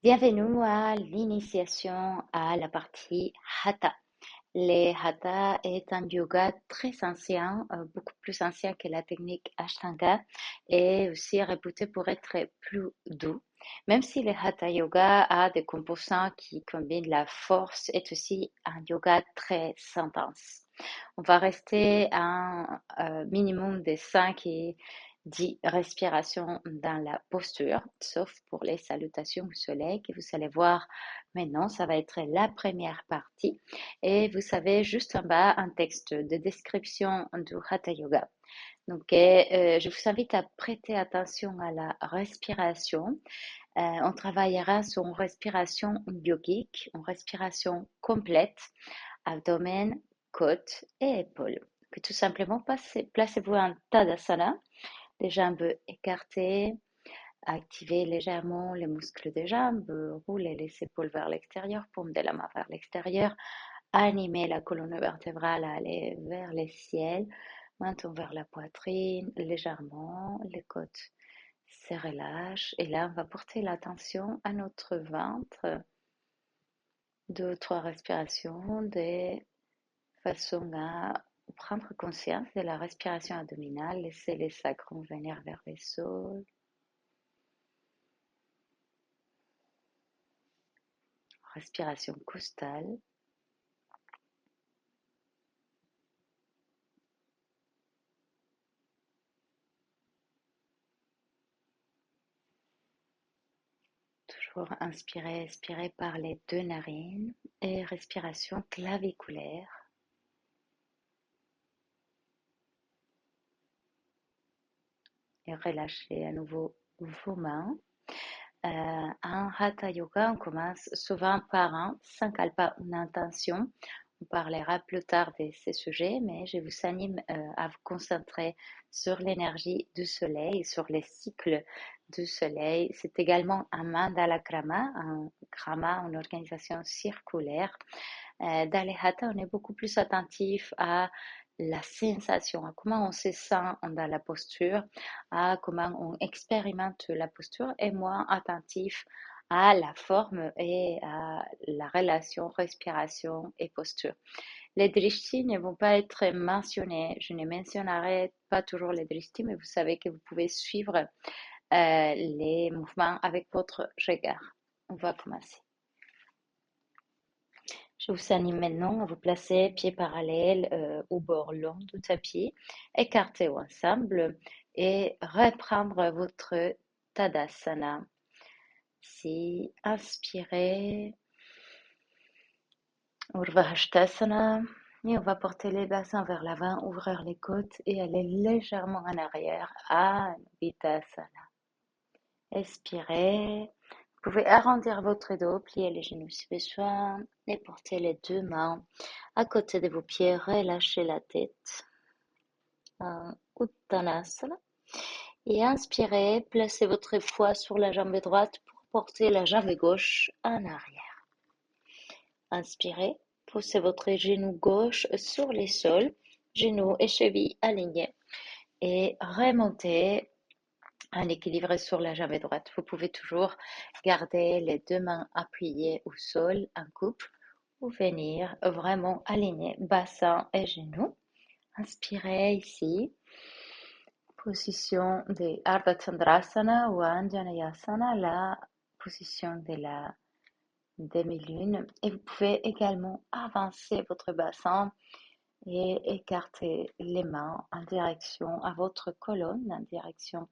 Bienvenue à l'initiation à la partie Hatha. Le Hatha est un yoga très ancien, beaucoup plus ancien que la technique Ashtanga et aussi réputé pour être plus doux. Même si le Hatha Yoga a des composants qui combinent la force, est aussi un yoga très intense. On va rester à un minimum de 5 et 10 respirations dans la posture, sauf pour les salutations au soleil que vous allez voir maintenant. Ça va être la première partie. Et vous avez juste en bas un texte de description du Hatha Yoga. Donc, je vous invite à prêter attention à la respiration. On travaillera sur une respiration yogique, une respiration complète, abdomen, côtes et épaules. Que tout simplement, placez-vous en Tadasana, les jambes écartées, activez légèrement les muscles des jambes, roulez les épaules vers l'extérieur, paume de la main vers l'extérieur, animez la colonne vertébrale à aller vers le ciel, menton vers la poitrine, légèrement, les côtes se relâchent. Et là, on va porter l'attention à notre ventre. 2 ou 3 respirations de façon à prendre conscience de la respiration abdominale, laisser les sacrums venir vers le sol. Respiration costale. Toujours inspirer, expirer par les 2 narines et respiration claviculaire. Et relâchez à nouveau vos mains. En Hatha Yoga, on commence souvent par un sankalpa, une intention. On parlera plus tard de ces sujets, mais je vous anime à vous concentrer sur l'énergie du soleil, sur les cycles du soleil. C'est également un mandala krama, une organisation circulaire. Dans les hatha, on est beaucoup plus attentif à la sensation, à comment on se sent dans la posture, à comment on expérimente la posture et moins attentif à la forme et à la relation respiration et posture. Les drishtis ne vont pas être mentionnés. Je ne mentionnerai pas toujours les drishtis, mais vous savez que vous pouvez suivre les mouvements avec votre regard. On va commencer. Je vous anime maintenant à vous placer pieds parallèles au bord long du tapis, écartés ensemble et reprendre votre Tadasana. Si inspirez, Urvashtasana, et on va porter les bassins vers l'avant, ouvrir les côtes et aller légèrement en arrière, Anvitasana. Expirez. Vous pouvez arrondir votre dos, plier les genoux si besoin et porter les 2 mains à côté de vos pieds. Relâchez la tête. Uttanasana. Et inspirez, placez votre poids sur la jambe droite pour porter la jambe gauche en arrière. Inspirez, posez votre genou gauche sur le sol, genou et cheville alignés. Et remontez en équilibre sur la jambe droite. Vous pouvez toujours garder les 2 mains appuyées au sol en couple ou venir vraiment aligner bassin et genoux. Inspirez ici. Position de Ardha Chandrasana ou Anjaneyasana, la position de la demi-lune. Et vous pouvez également avancer votre bassin et écarter les mains en direction à votre colonne, en direction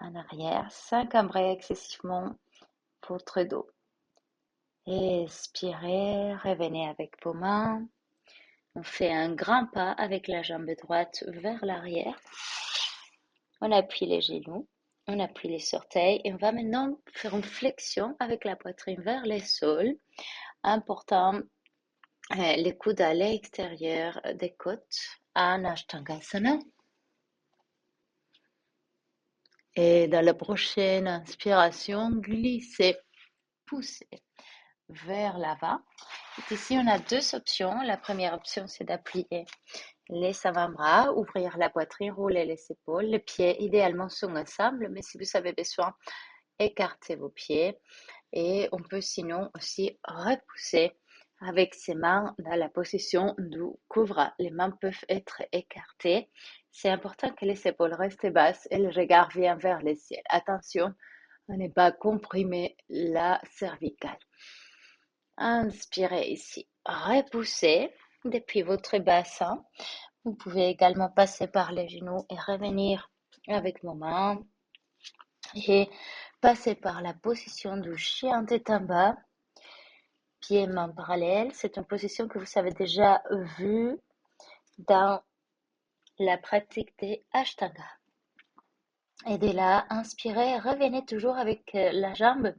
en arrière, sans cambrer excessivement votre dos. Expirez, revenez avec vos mains. On fait un grand pas avec la jambe droite vers l'arrière. On appuie les genoux, on appuie les orteils et on va maintenant faire une flexion avec la poitrine vers le sol en portant les coudes à l'extérieur des côtes en Ashtangasana. Et dans la prochaine inspiration, glissez, poussez vers l'avant. Ici, on a 2 options. La première option, c'est d'appuyer les avant-bras, ouvrir la poitrine, rouler les épaules. Les pieds, idéalement, sont ensemble, mais si vous avez besoin, écartez vos pieds. Et on peut sinon aussi repousser avec ses mains dans la position du couvre. Les mains peuvent être écartées. C'est important que les épaules restent basses et le regard vienne vers le ciel. Attention à ne pas comprimer la cervicale. Inspirez ici. Repoussez depuis votre bassin. Vous pouvez également passer par les genoux et revenir avec vos mains et passer par la position du chien tête en bas, pieds mains parallèles. C'est une position que vous avez déjà vue dans la pratique des Ashtanga. Et de là, inspirez, revenez toujours avec la jambe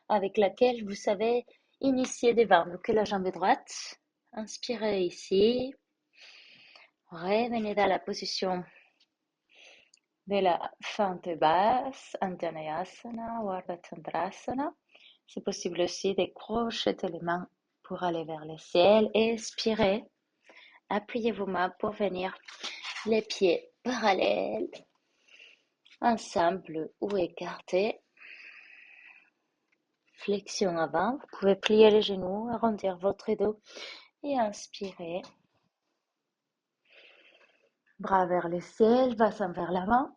avec laquelle vous savez initier des vents. Donc la jambe droite, inspirez ici, revenez dans la position de la fente basse, Anjaneyasana ou Ardha Chandrasana. C'est possible aussi de crocheter les mains pour aller vers le ciel. Expirez, appuyez vos mains pour venir les pieds parallèles, ensemble ou écartés. Flexion avant, vous pouvez plier les genoux, arrondir votre dos et inspirer. Bras vers le ciel, bassin vers l'avant.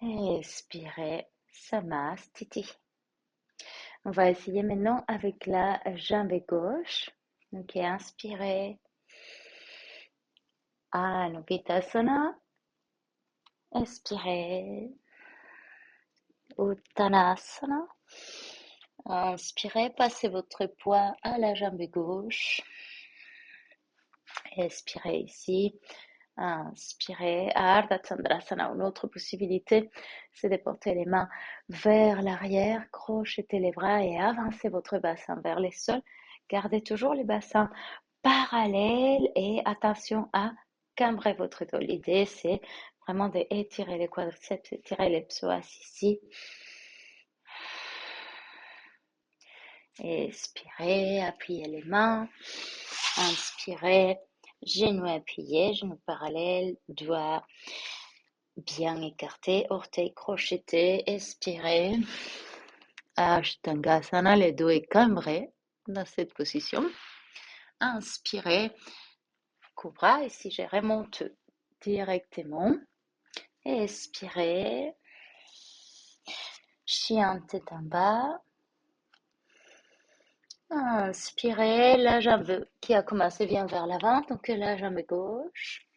Expirez, Samastiti. On va essayer maintenant avec la jambe gauche. Donc, inspirez. Anukittasana. Expirez. Uttanasana. Inspirez, passez votre poids à la jambe gauche. Expirez ici. Inspirez. Ardha Chandrasana. Une autre possibilité, c'est de porter les mains vers l'arrière, crochetez les bras et avancez votre bassin vers le sol. Gardez toujours les bassins parallèles et attention à cambrer votre dos. L'idée, c'est vraiment d'étirer les quadriceps, étirer les psoas ici. Expirez, appuyez les mains. Inspirez, genoux appuyés, genoux parallèles, doigts bien écartés, orteils crochetés. Expirez. Ashtangasana, les dos est cambré dans cette position. Inspirez, cobra, ici je remonte directement. Expirez, chien tête en bas. Inspirez, la jambe qui a commencé vient vers l'avant, donc la jambe gauche.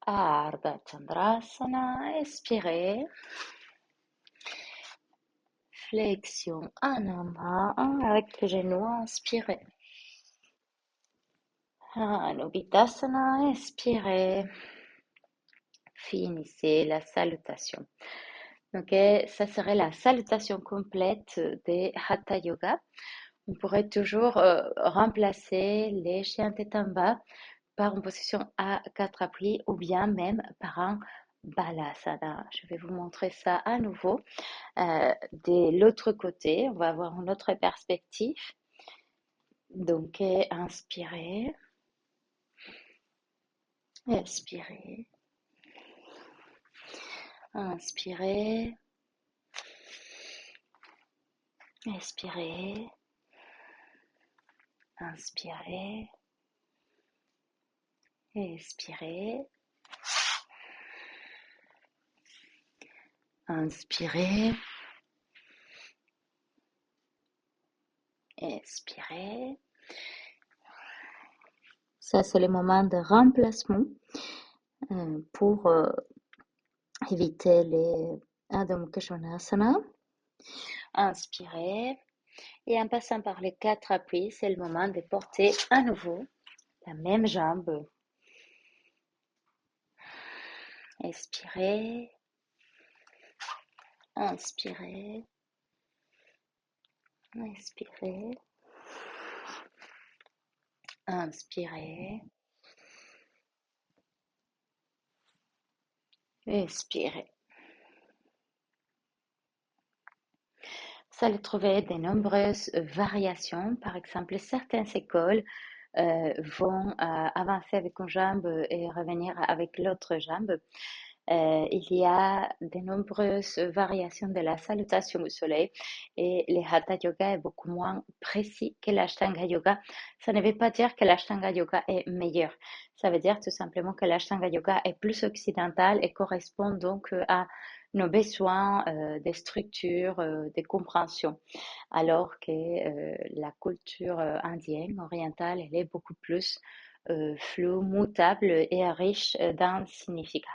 Ardha Chandrasana, expirez. Flexion en avant avec le genou, inspirez. Anubhitasana, expirez. Finissez la salutation. Donc, ça serait la salutation complète des Hatha Yoga. On pourrait toujours remplacer les chiens tête en bas par une position à quatre appuis ou bien même par un Balasana. Je vais vous montrer ça à nouveau. De l'autre côté, on va avoir une autre perspective. Donc, inspirez, expirez, inspirez, expirez, inspirez, expirez, inspirez, expirez. Ça, c'est le moment de remplacement pour éviter les Adho Mukha Svanasana. Inspirez. Et en passant par les quatre appuis, c'est le moment de porter à nouveau la même jambe. Expirez. Inspirez. Expirez. Inspirez. Expirez. Vous allez trouver de nombreuses variations. Par exemple, certaines écoles vont avancer avec une jambe et revenir avec l'autre jambe. Il y a de nombreuses variations de la salutation au soleil et le Hatha Yoga est beaucoup moins précis que l'Ashtanga Yoga. Ça ne veut pas dire que l'Ashtanga Yoga est meilleur. Ça veut dire tout simplement que l'Ashtanga Yoga est plus occidental et correspond donc à nos besoins de structure, de compréhension, alors que la culture indienne, orientale, elle est beaucoup plus floue, mutable et riche d'un significat.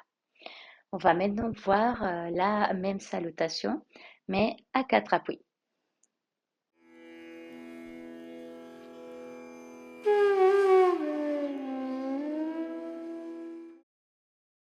On va maintenant voir la même salutation, mais à quatre appuis.